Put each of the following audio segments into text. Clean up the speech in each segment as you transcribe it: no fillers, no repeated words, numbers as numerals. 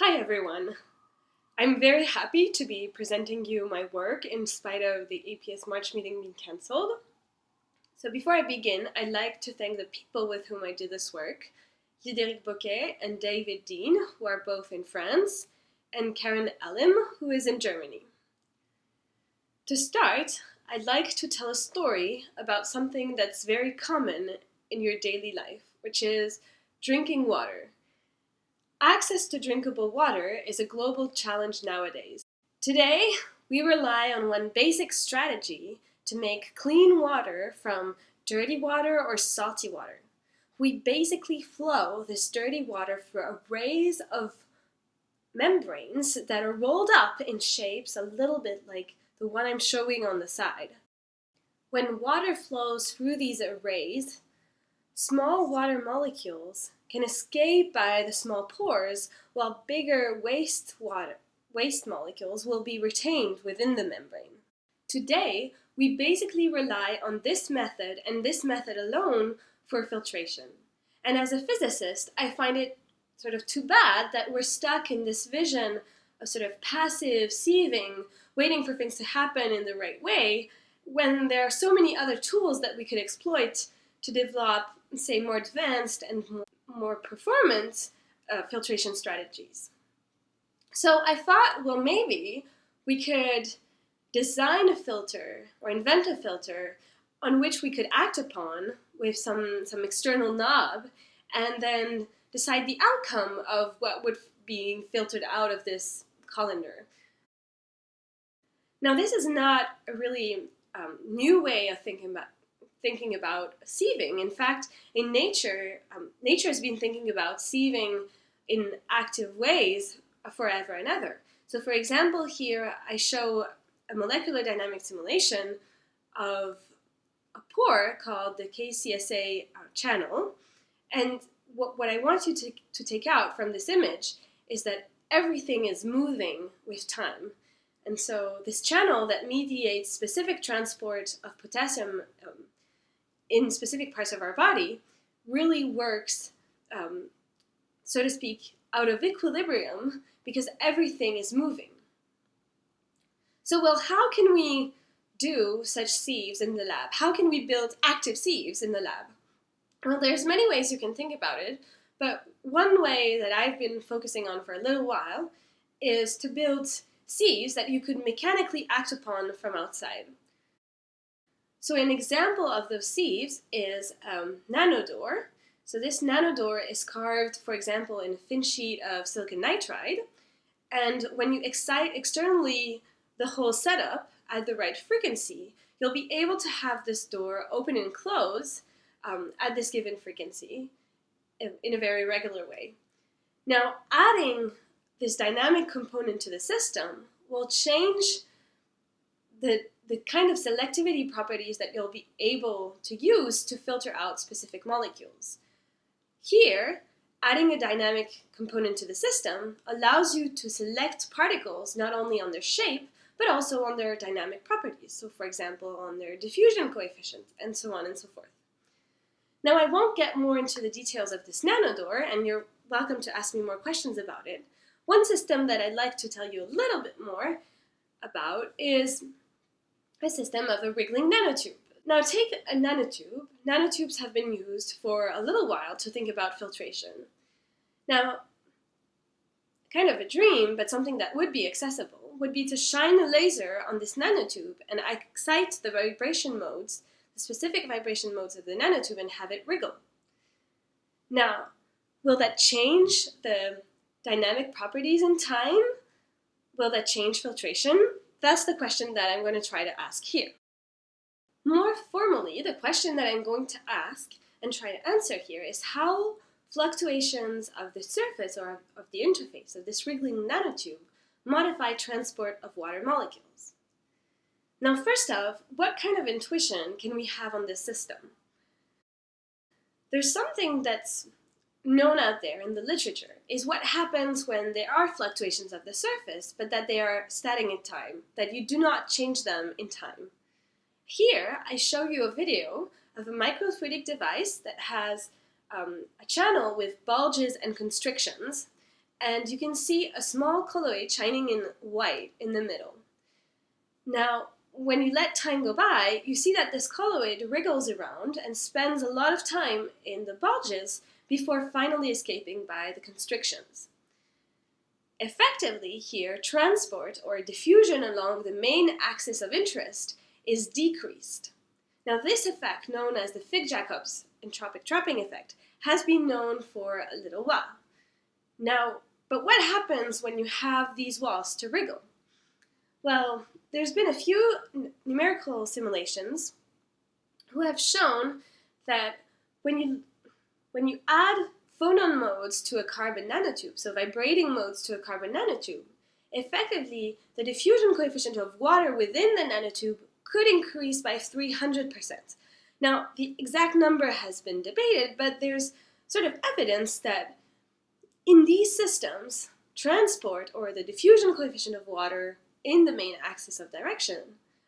Hi everyone! I'm very happy to be presenting you my work in spite of the APS March meeting being cancelled. So before I begin, I'd like to thank the people with whom I did this work, Frédéric Boquet and David Dean, who are both in France, and Karen Elim, who is in Germany. To start, I'd like to tell a story about something that's very common in your daily life, which is drinking water. Access to drinkable water is a global challenge nowadays. Today, we rely on one basic strategy to make clean water from dirty water or salty water. We basically flow this dirty water through arrays of membranes that are rolled up in shapes a little bit like the one I'm showing on the side. When water flows through these arrays, small water molecules can escape by the small pores, while bigger waste molecules will be retained within the membrane. Today, we basically rely on this method and this method alone for filtration. And as a physicist, I find it sort of too bad that we're stuck in this vision of sort of passive sieving, waiting for things to happen in the right way, when there are so many other tools that we could exploit to develop, say, more advanced and more performance filtration strategies. So I thought, well, maybe we could design a filter or invent a filter on which we could act upon with some external knob and then decide the outcome of what would be filtered out of this colander. Now, this is not a really new way of thinking about sieving. In fact, in nature, nature has been thinking about sieving in active ways forever and ever. So for example, here I show a molecular dynamic simulation of a pore called the KCSA channel. And what I want you to take out from this image is that everything is moving with time. And so this channel that mediates specific transport of potassium in specific parts of our body really works, so to speak, out of equilibrium because everything is moving. So, well, how can we do such sieves in the lab? How can we build active sieves in the lab? Well, there's many ways you can think about it, but one way that I've been focusing on for a little while is to build sieves that you could mechanically act upon from outside. So an example of those sieves is nanodoor. So this nanodoor is carved, for example, in a thin sheet of silicon nitride. And when you excite externally the whole setup at the right frequency, you'll be able to have this door open and close at this given frequency in a very regular way. Now, adding this dynamic component to the system will change the kind of selectivity properties that you'll be able to use to filter out specific molecules. Here, adding a dynamic component to the system allows you to select particles not only on their shape, but also on their dynamic properties. So for example, on their diffusion coefficient, and so on and so forth. Now, I won't get more into the details of this nanodoor, and you're welcome to ask me more questions about it. One system that I'd like to tell you a little bit more about is a system of a wriggling nanotube. Now take a nanotube. Nanotubes have been used for a little while to think about filtration. Now, kind of a dream, but something that would be accessible, would be to shine a laser on this nanotube and excite the vibration modes, the specific vibration modes of the nanotube, and have it wriggle. Now, will that change the dynamic properties in time? Will that change filtration? That's the question that I'm going to try to ask here. More formally, the question that I'm going to ask and try to answer here is how fluctuations of the surface or of the interface of this wriggling nanotube modify transport of water molecules. Now, first off, what kind of intuition can we have on this system? There's something that's known out there in the literature is what happens when there are fluctuations of the surface, but that they are static in time, that you do not change them in time. Here, I show you a video of a microfluidic device that has a channel with bulges and constrictions, and you can see a small colloid shining in white in the middle. Now, when you let time go by, you see that this colloid wriggles around and spends a lot of time in the bulges before finally escaping by the constrictions. Effectively here, transport or diffusion along the main axis of interest is decreased. Now this effect, known as the Fick-Jacobs entropic trapping effect, has been known for a little while. Now, but what happens when you have these walls to wriggle? Well, there's been a few numerical simulations who have shown that when you add phonon modes to a carbon nanotube, so vibrating modes to a carbon nanotube, effectively the diffusion coefficient of water within the nanotube could increase by 300%. Now, the exact number has been debated, but there's sort of evidence that in these systems, transport or the diffusion coefficient of water in the main axis of direction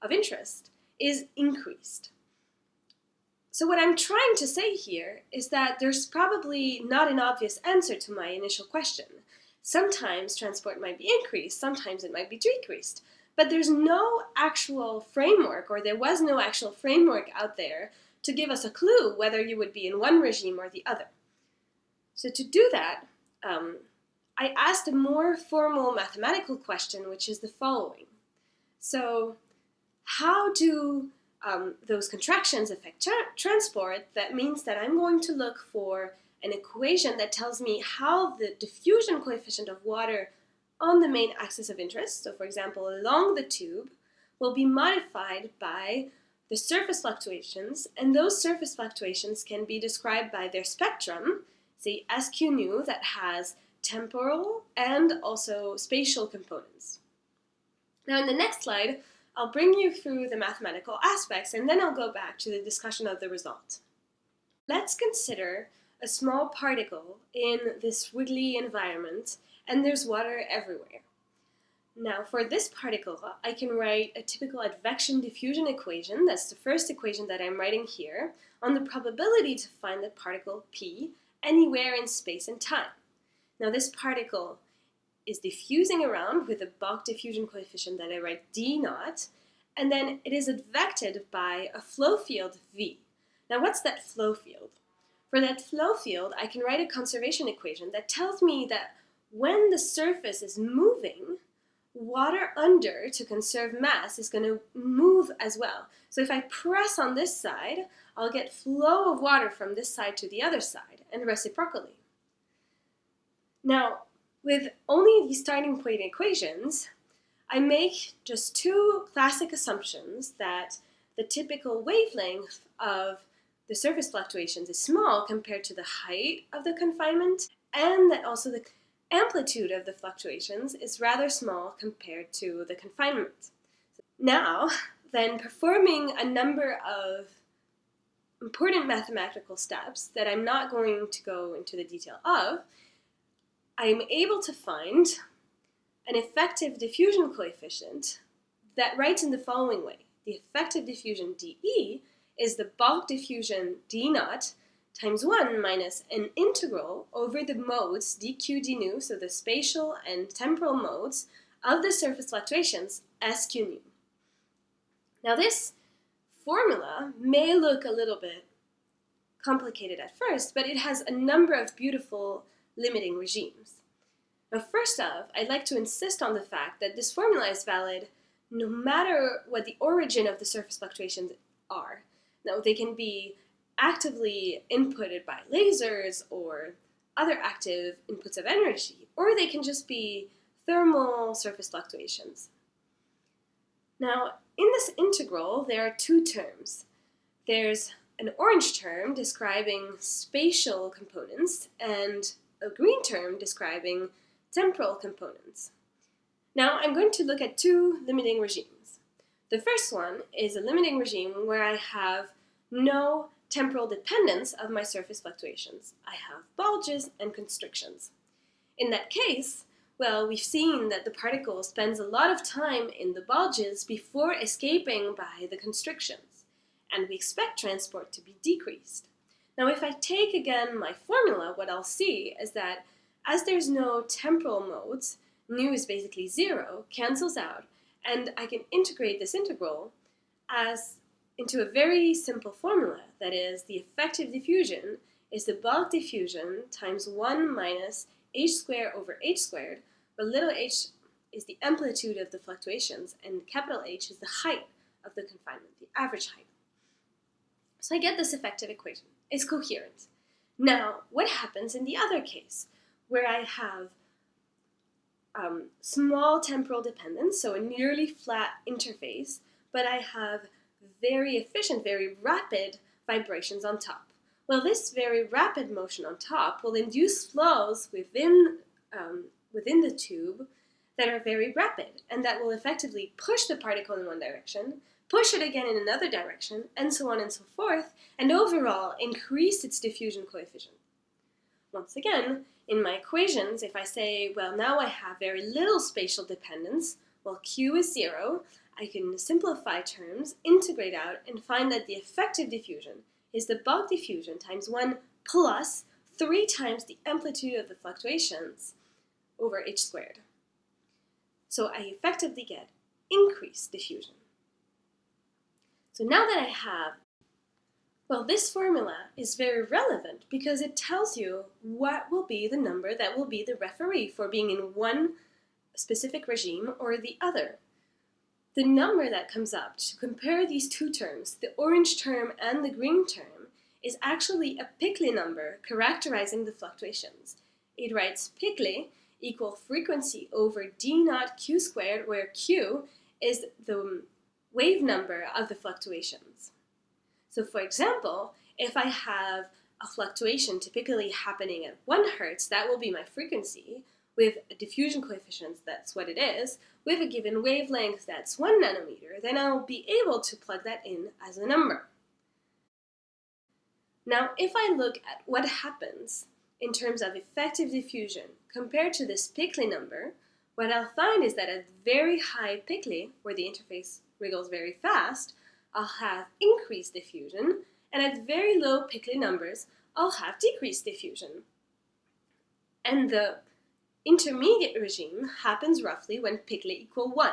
of interest is increased. So what I'm trying to say here is that there's probably not an obvious answer to my initial question. Sometimes transport might be increased, sometimes it might be decreased, but there's no actual framework, or there was no actual framework out there to give us a clue whether you would be in one regime or the other. So to do that, I asked a more formal mathematical question, which is the following. So how do those contractions affect transport? That means that I'm going to look for an equation that tells me how the diffusion coefficient of water on the main axis of interest, so for example along the tube, will be modified by the surface fluctuations, and those surface fluctuations can be described by their spectrum, say SQ nu, that has temporal and also spatial components. Now in the next slide, I'll bring you through the mathematical aspects, and then I'll go back to the discussion of the result. Let's consider a small particle in this wiggly environment, and there's water everywhere. Now for this particle, I can write a typical advection diffusion equation, that's the first equation that I'm writing here, on the probability to find the particle P anywhere in space and time. Now this particle is diffusing around with a bulk diffusion coefficient that I write d naught, and then it is advected by a flow field V. Now what's that flow field? For that flow field, I can write a conservation equation that tells me that when the surface is moving, water under, to conserve mass, is going to move as well. So if I press on this side, I'll get flow of water from this side to the other side, and reciprocally. Now, with only these starting point equations, I make just two classic assumptions: that the typical wavelength of the surface fluctuations is small compared to the height of the confinement, and that also the amplitude of the fluctuations is rather small compared to the confinement. Now, then, performing a number of important mathematical steps that I'm not going to go into the detail of, I'm able to find an effective diffusion coefficient that writes in the following way. The effective diffusion dE is the bulk diffusion d naught times 1 minus an integral over the modes dq d nu, so the spatial and temporal modes of the surface fluctuations SQ nu. Now this formula may look a little bit complicated at first, but it has a number of beautiful limiting regimes. Now first off, I'd like to insist on the fact that this formula is valid no matter what the origin of the surface fluctuations are. Now they can be actively inputted by lasers or other active inputs of energy, or they can just be thermal surface fluctuations. Now in this integral there are two terms. There's an orange term describing spatial components and a green term describing temporal components. Now I'm going to look at two limiting regimes. The first one is a limiting regime where I have no temporal dependence of my surface fluctuations. I have bulges and constrictions. In that case, well, we've seen that the particle spends a lot of time in the bulges before escaping by the constrictions, and we expect transport to be decreased. Now if I take again my formula, what I'll see is that as there's no temporal modes, nu is basically 0, cancels out, and I can integrate this integral as into a very simple formula, that is, the effective diffusion is the bulk diffusion times 1 minus h squared over h squared, where little h is the amplitude of the fluctuations, and capital H is the height of the confinement, the average height. So I get this effective equation. It's coherent. Now, what happens in the other case, where I have small temporal dependence, so a nearly flat interface, but I have very efficient, very rapid vibrations on top? Well, this very rapid motion on top will induce flows within the tube that are very rapid, and that will effectively push the particle in one direction, push it again in another direction, and so on and so forth, and overall increase its diffusion coefficient. Once again, in my equations, if I say, well, now I have very little spatial dependence, well, Q is 0, I can simplify terms, integrate out, and find that the effective diffusion is the bulk diffusion times 1 plus 3 times the amplitude of the fluctuations over h squared. So I effectively get increased diffusion. So now that I have, well, this formula is very relevant because it tells you what will be the number that will be the referee for being in one specific regime or the other. The number that comes up to compare these two terms, the orange term and the green term, is actually a Pickley number characterizing the fluctuations. It writes Pickley equal frequency over d naught q squared, where q is the wave number of the fluctuations. So for example, if I have a fluctuation typically happening at 1 hertz, that will be my frequency, with a diffusion coefficient, that's what it is, with a given wavelength that's 1 nanometer, then I'll be able to plug that in as a number. Now, if I look at what happens in terms of effective diffusion compared to this Pickley number, what I'll find is that at very high Pickley, where the interface wriggles very fast, I'll have increased diffusion, and at very low Pickley numbers, I'll have decreased diffusion. And the intermediate regime happens roughly when Pickley equal 1.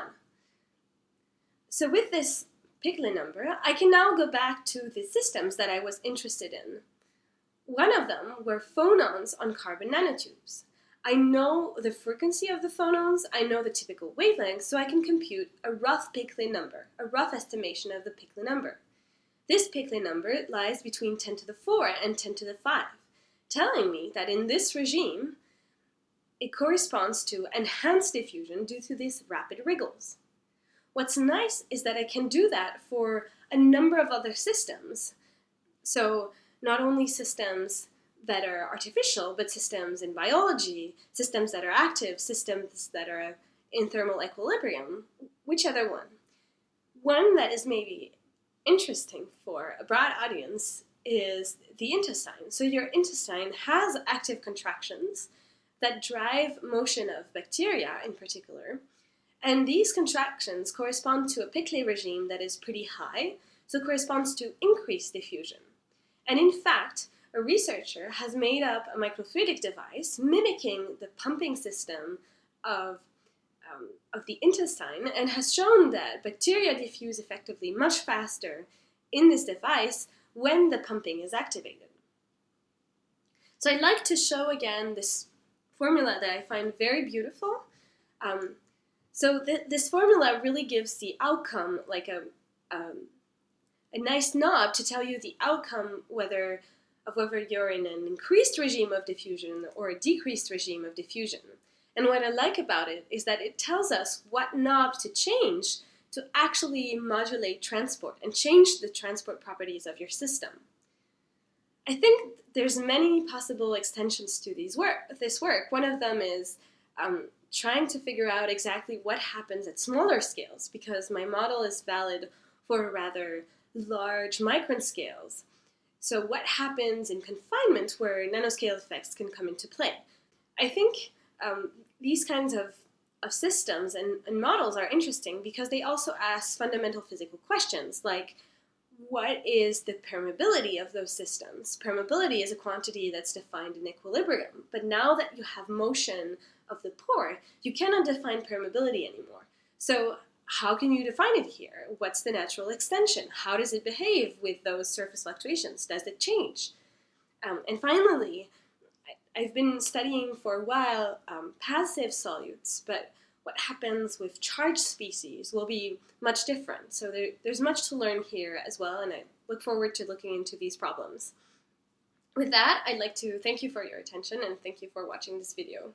So with this Pickley number, I can now go back to the systems that I was interested in. One of them were phonons on carbon nanotubes. I know the frequency of the phonons, I know the typical wavelength, so I can compute a rough Pickley number, a rough estimation of the Pickley number. This Pickley number lies between 10 to the 4 and 10 to the 5, telling me that in this regime, it corresponds to enhanced diffusion due to these rapid wriggles. What's nice is that I can do that for a number of other systems. So not only systems that are artificial, but systems in biology, systems that are active, systems that are in thermal equilibrium. Which other one? One that is maybe interesting for a broad audience is the intestine. So your intestine has active contractions that drive motion of bacteria in particular, and these contractions correspond to a Pickley regime that is pretty high, so corresponds to increased diffusion. And in fact, a researcher has made up a microfluidic device mimicking the pumping system of the intestine, and has shown that bacteria diffuse effectively much faster in this device when the pumping is activated. So I'd like to show again this formula that I find very beautiful. This formula really gives the outcome like a nice knob to tell you the outcome whether you're in an increased regime of diffusion or a decreased regime of diffusion. And what I like about it is that it tells us what knob to change to actually modulate transport and change the transport properties of your system. I think there's many possible extensions to this work. One of them is trying to figure out exactly what happens at smaller scales, because my model is valid for rather large micron scales. So what happens in confinement where nanoscale effects can come into play? I think these kinds of systems and models are interesting because they also ask fundamental physical questions like, what is the permeability of those systems? Permeability is a quantity that's defined in equilibrium, but now that you have motion of the pore, you cannot define permeability anymore. So how can you define it here? What's the natural extension? How does it behave with those surface fluctuations? Does it change? And finally, I've been studying for a while passive solutes, but what happens with charged species will be much different. So there's much to learn here as well, and I look forward to looking into these problems. With that, I'd like to thank you for your attention and thank you for watching this video.